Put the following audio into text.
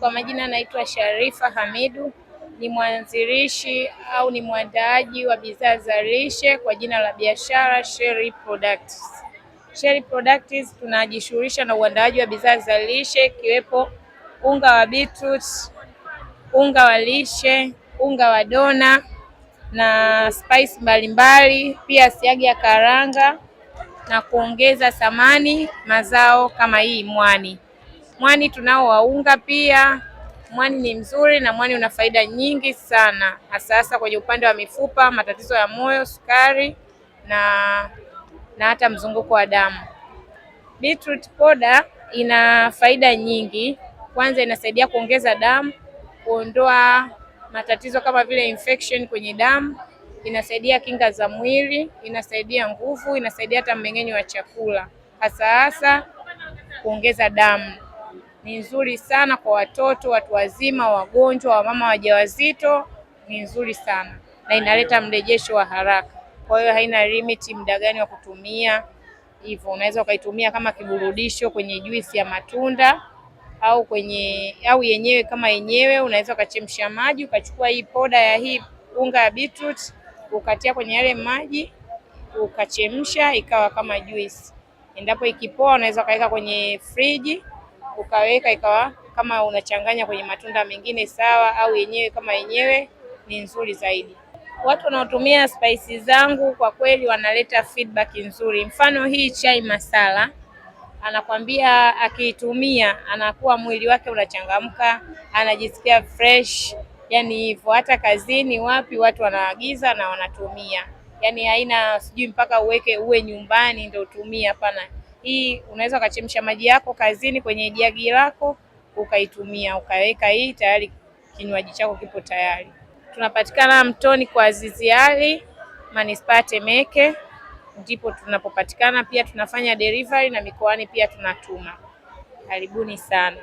Kwa majina naitwa Sharifa Hamidu, ni mwanzilishi au ni mwandaaji wa bidhaa za lishe kwa jina la biashara Sherry Products. Sherry Products tunajishughulisha na uandaaji wa bidhaa za lishe ikiwepo unga wa beetroot, unga wa lishe, unga wa dona na spice mbalimbali, pia siagi ya karanga na kuongeza thamani mazao kama hii mwani. Mwani tunao wa unga pia. Mwani ni mzuri na mwani una faida nyingi sana, hasa kwenye upande wa mifupa, matatizo ya moyo, sukari na hata mzunguko wa damu. Beetroot powder ina faida nyingi. Kwanza inasaidia kuongeza damu, kuondoa matatizo kama vile infection kwenye damu, inasaidia kinga za mwili, inasaidia nguvu, inasaidia hata mmeng'enyo wa chakula, hasa kuongeza damu. Ni nzuri sana kwa watoto, watu wazima, wagonjwa, wamama wajawazito, ni nzuri sana na inaleta mrejesho wa haraka. Kwa hiyo haina limit muda gani wa kutumia. Hivyo unaweza ukaitumia kama kiburudisho kwenye juisi ya matunda au yenyewe kama yenyewe. Unaweza ukachemsha maji, ukachukua hii poda ya hii unga ya beetroot, ukatia kwenye yale maji, ukachemsha ikawa kama juisi. Endapo ikipoa unaweza kaweka kwenye friji, ukaweka ikawa kama unachanganya kwenye matunda mengine sawa, au yenyewe kama yenyewe, ni nzuri zaidi. Watu wanaotumia spices zangu kwa kweli wanaleta feedback nzuri. Mfano hii chai masala, anakwambia akiitumia anakuwa mwili wake unachangamka, anajisikia fresh, yani hivyo. Hata kazini wapi watu wanaagiza na wanatumia. Yani haina sijui mpaka uwe nyumbani ndio utumie, hapana. Hii unaweza ukachemsha maji yako kazini kwenye jagi lako ukaitumia, ukaweka hii tayari, kinywaji chako kipo tayari. Tunapatikana Mtoni kwa Azizi Ali, Manispaa Temeke, ndipo tunapopatikana. Pia tunafanya delivery na mikoani pia tunatuma. Karibuni sana.